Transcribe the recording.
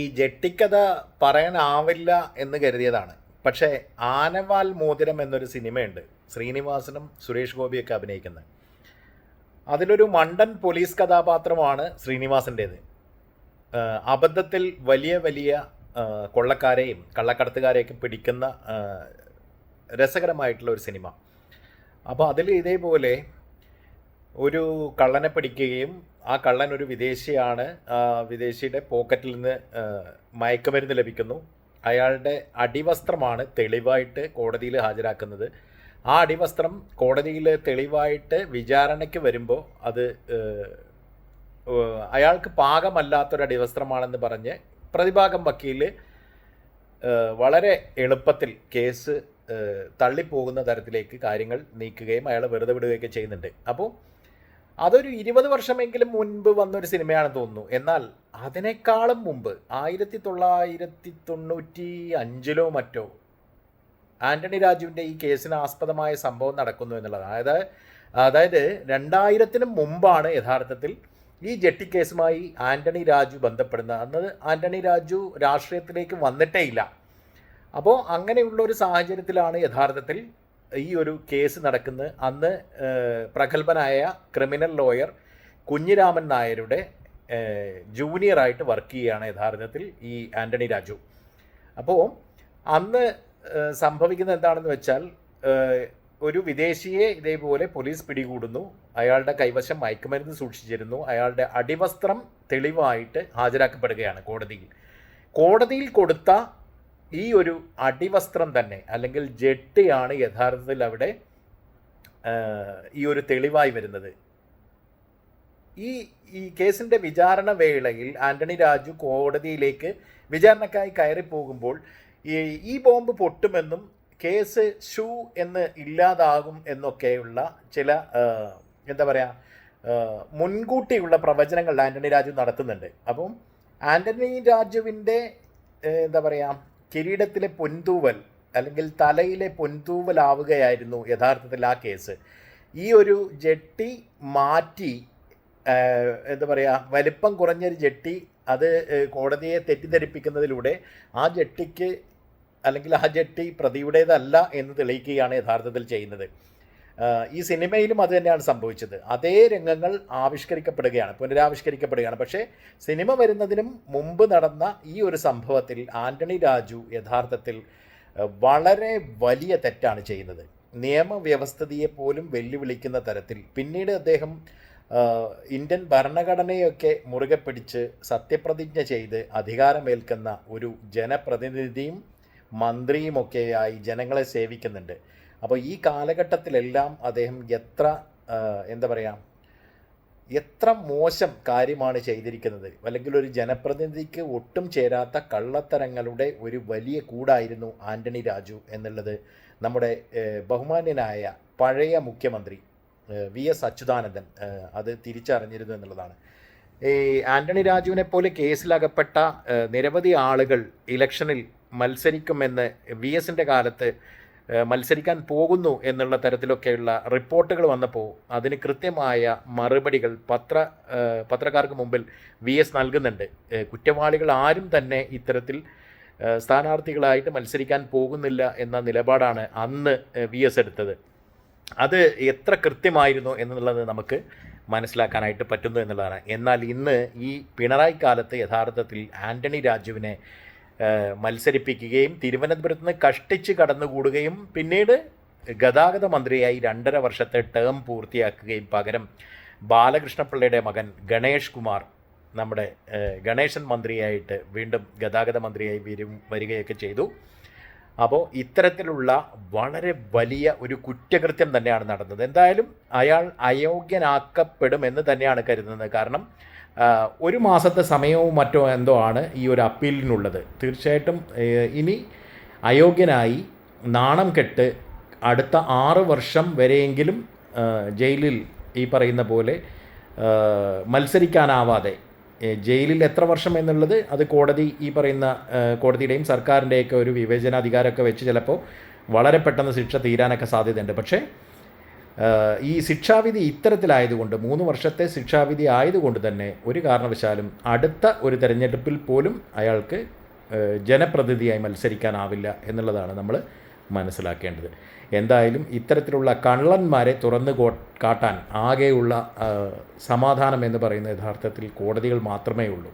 ഈ ജെട്ടിക്കഥ പറയാനാവില്ല എന്ന് കരുതിയതാണ്. പക്ഷേ ആനവാൽ മോതിരം എന്നൊരു സിനിമയുണ്ട്, ശ്രീനിവാസനും സുരേഷ് ഗോപിയൊക്കെ അഭിനയിക്കുന്നത്. അതിലൊരു മണ്ടൻ പോലീസ് കഥാപാത്രമാണ് ശ്രീനിവാസൻ്റേത്. അബദ്ധത്തിൽ വലിയ വലിയ കൊള്ളക്കാരെയും കള്ളക്കടത്തുകാരെയൊക്കെ പിടിക്കുന്ന രസകരമായിട്ടുള്ള ഒരു സിനിമ. അപ്പോൾ അതിൽ ഇതേപോലെ ഒരു കള്ളനെ പിടിക്കുകയും ആ കള്ളൻ ഒരു വിദേശിയാണ്. വിദേശിയുടെ പോക്കറ്റിൽ നിന്ന് മയക്കുമരുന്ന് ലഭിക്കുന്നു. അയാളുടെ അടിവസ്ത്രമാണ് തെളിവായിട്ട് കോടതിയിൽ ഹാജരാക്കുന്നത്. ആ അടിവസ്ത്രം കോടതിയിൽ തെളിവായിട്ട് വിചാരണയ്ക്ക് വരുമ്പോൾ അത് അയാൾക്ക് പാകമല്ലാത്തൊരു അടിവസ്ത്രമാണെന്ന് പറഞ്ഞ് പ്രതിഭാഗം വക്കീൽ വളരെ എളുപ്പത്തിൽ കേസ് തള്ളിപ്പോകുന്ന തരത്തിലേക്ക് കാര്യങ്ങൾ നീക്കുകയും അയാളെ വെറുതെ വിടുകയൊക്കെ ചെയ്യുന്നുണ്ട്. അപ്പോൾ അതൊരു 20 വർഷമെങ്കിലും മുൻപ് വന്നൊരു സിനിമയാണെന്ന് തോന്നുന്നു. എന്നാൽ അതിനേക്കാളും മുമ്പ് 1995 മറ്റോ ആൻ്റണി രാജുവിൻ്റെ ഈ കേസിന് ആസ്പദമായ സംഭവം നടക്കുന്നു എന്നുള്ളതാണ്. അതായത് 2000-ന് മുമ്പാണ് യഥാർത്ഥത്തിൽ ഈ ജെട്ടി കേസുമായി ആൻ്റണി രാജു ബന്ധപ്പെടുന്നത്. അന്ന് ആൻ്റണി രാജു രാഷ്ട്രീയത്തിലേക്ക് വന്നിട്ടേ ഇല്ല. അപ്പോൾ അങ്ങനെയുള്ള ഒരു സാഹചര്യത്തിലാണ് യഥാർത്ഥത്തിൽ ഈ ഒരു കേസ് നടക്കുന്നത്. അന്ന് പ്രഗത്ഭനായ ക്രിമിനൽ ലോയർ കുഞ്ഞിരാമൻ നായരുടെ ജൂനിയറായിട്ട് വർക്ക് ചെയ്യുകയാണ് യഥാർത്ഥത്തിൽ ഈ ആൻ്റണി രാജു. അപ്പോൾ അന്ന് സംഭവിക്കുന്നത് എന്താണെന്ന് വെച്ചാൽ, ഒരു വിദേശിയെ ഇതേപോലെ പോലീസ് പിടികൂടുന്നു. അയാളുടെ കൈവശം മയക്കുമരുന്ന് സൂക്ഷിച്ചിരുന്നു. അയാളുടെ അടിവസ്ത്രം തെളിവായിട്ട് ഹാജരാക്കപ്പെടുകയാണ് കോടതിയിൽ കൊടുത്ത ഈ ഒരു അടിവസ്ത്രം തന്നെ, അല്ലെങ്കിൽ ജെട്ടിയാണ് യഥാർത്ഥത്തിൽ അവിടെ ഈ ഒരു തെളിവായി വരുന്നത്. ഈ കേസിൻ്റെ വിചാരണ വേളയിൽ ആൻ്റണി രാജു കോടതിയിലേക്ക് വിചാരണക്കായി കയറിപ്പോകുമ്പോൾ ഈ ബോംബ് പൊട്ടുമെന്നും കേസ് ഷൂ എന്ന് ഇല്ലാതാകും എന്നൊക്കെയുള്ള ചില എന്താ പറയുക മുൻകൂട്ടിയുള്ള പ്രവചനങ്ങൾ ആൻ്റണി രാജു നടത്തുന്നുണ്ട്. അപ്പം ആൻ്റണി രാജുവിൻ്റെ എന്താ പറയുക കിരീടത്തിലെ പൊൻതൂവൽ അല്ലെങ്കിൽ തലയിലെ പൊൻതൂവലാവുകയായിരുന്നു യഥാർത്ഥത്തിൽ ആ കേസ്. ഈ ഒരു ജെട്ടി മാറ്റി എന്താ പറയുക വലിപ്പം കുറഞ്ഞൊരു ജെട്ടി അത് കോടതിയെ തെറ്റിദ്ധരിപ്പിക്കുന്നതിലൂടെ ആ ജെട്ടിക്ക് അല്ലെങ്കിൽ ആ ജെട്ടി പ്രതിയുടേതല്ല എന്ന് തെളിയിക്കുകയാണ് യഥാർത്ഥത്തിൽ ചെയ്യുന്നത്. ഈ സിനിമയിലും അത് തന്നെയാണ് സംഭവിച്ചത്. അതേ രംഗങ്ങൾ പുനരാവിഷ്കരിക്കപ്പെടുകയാണ്. പക്ഷേ സിനിമ വരുന്നതിനും മുമ്പ് നടന്ന ഈ ഒരു സംഭവത്തിൽ ആൻ്റണി രാജു യഥാർത്ഥത്തിൽ വളരെ വലിയ തെറ്റാണ് ചെയ്യുന്നത്. നിയമവ്യവസ്ഥിതിയെ പോലും വെല്ലുവിളിക്കുന്ന തരത്തിൽ പിന്നീട് അദ്ദേഹം ഇന്ത്യൻ ഭരണഘടനയൊക്കെ മുറുകെ പിടിച്ച് സത്യപ്രതിജ്ഞ ചെയ്ത് അധികാരമേൽക്കുന്ന ഒരു ജനപ്രതിനിധിയും മന്ത്രിയുമൊക്കെയായി ജനങ്ങളെ സേവിക്കുന്നുണ്ട്. അപ്പോൾ ഈ കാലഘട്ടത്തിലെല്ലാം അദ്ദേഹം എത്ര മോശം കാര്യമാണ് ചെയ്തിരിക്കുന്നത്. അല്ലെങ്കിൽ ഒരു ജനപ്രതിനിധിക്ക് ഒട്ടും ചേരാത്ത കള്ളത്തരങ്ങളുടെ ഒരു വലിയ കൂടായിരുന്നു ആൻ്റണി രാജു എന്നുള്ളത് നമ്മുടെ ബഹുമാന്യനായ പഴയ മുഖ്യമന്ത്രി VS അച്യുതാനന്ദൻ അത് തിരിച്ചറിഞ്ഞിരുന്നു എന്നുള്ളതാണ്. ഈ ആൻ്റണി രാജുവിനെ പോലെ കേസിലകപ്പെട്ട നിരവധി ആളുകൾ ഇലക്ഷനിൽ മത്സരിക്കുമെന്ന് VSൻ്റെ കാലത്ത് മത്സരിക്കാൻ പോകുന്നു എന്നുള്ള തരത്തിലൊക്കെയുള്ള റിപ്പോർട്ടുകൾ വന്നപ്പോൾ അതിന് കൃത്യമായ മറുപടികൾ പത്രക്കാർക്ക് മുമ്പിൽ VS നൽകുന്നുണ്ട്. കുറ്റവാളികൾ ആരും തന്നെ ഇത്തരത്തിൽ സ്ഥാനാർത്ഥികളായിട്ട് മത്സരിക്കാൻ പോകുന്നില്ല എന്ന നിലപാടാണ് അന്ന് VS എടുത്തത്. അത് എത്ര കൃത്യമായിരുന്നു എന്നുള്ളത് നമുക്ക് മനസ്സിലാക്കാനായിട്ട് പറ്റുന്നു എന്നുള്ളതാണ്. എന്നാൽ ഇന്ന് ഈ പിണറായി കാലത്ത് യഥാർത്ഥത്തിൽ ആൻ്റണി രാജുവിനെ മത്സരിപ്പിക്കുകയും തിരുവനന്തപുരത്ത് നിന്ന് കഷ്ടിച്ച് കടന്നുകൂടുകയും പിന്നീട് ഗതാഗത മന്ത്രിയായി 2.5 വർഷത്തെ ടേം പൂർത്തിയാക്കുകയും പകരം ബാലകൃഷ്ണപിള്ളയുടെ മകൻ ഗണേഷ് കുമാർ നമ്മുടെ ഗണേശൻ മന്ത്രിയായിട്ട് വീണ്ടും ഗതാഗത മന്ത്രിയായി വരികയൊക്കെ ചെയ്തു. അപ്പോൾ ഇത്തരത്തിലുള്ള വളരെ വലിയ ഒരു കുറ്റകൃത്യം തന്നെയാണ് നടന്നത്. എന്തായാലും അയാൾ അയോഗ്യനാക്കപ്പെടുമെന്ന് തന്നെയാണ് കരുതുന്നത്. കാരണം 1 മാസത്തെ സമയവും മറ്റോ എന്തോ ആണ് ഈ ഒരു അപ്പീലിനുള്ളത്. തീർച്ചയായിട്ടും ഇനി അയോഗ്യനായി നാണം കെട്ട് അടുത്ത 6 വർഷം വരെയെങ്കിലും ജയിലിൽ ഈ പറയുന്ന പോലെ മത്സരിക്കാനാവാതെ ജയിലിൽ എത്ര വർഷം എന്നുള്ളത് അത് കോടതി ഈ പറയുന്ന കോടതിയുടെയും സർക്കാരിൻ്റെയൊക്കെ ഒരു വിവേചനാധികാരമൊക്കെ വെച്ച് ചിലപ്പോൾ വളരെ പെട്ടെന്ന് ശിക്ഷ തീരാനൊക്കെ സാധ്യതയുണ്ട്. പക്ഷേ ഈ ശിക്ഷാവിധി ഇത്തരത്തിലായതുകൊണ്ട് 3 വർഷത്തെ ശിക്ഷാവിധി ആയതുകൊണ്ട് തന്നെ ഒരു കാരണവശാലും അടുത്ത ഒരു തെരഞ്ഞെടുപ്പിൽ പോലും അയാൾക്ക് ജനപ്രതിനിധിയായി മത്സരിക്കാനാവില്ല എന്നുള്ളതാണ് നമ്മൾ മനസ്സിലാക്കേണ്ടത്. എന്തായാലും ഇത്തരത്തിലുള്ള കള്ളന്മാരെ തുറന്നു കാട്ടാൻ ആകെയുള്ള സമാധാനം എന്ന് പറയുന്നത് യഥാർത്ഥത്തിൽ കോടതികൾ മാത്രമേ ഉള്ളൂ.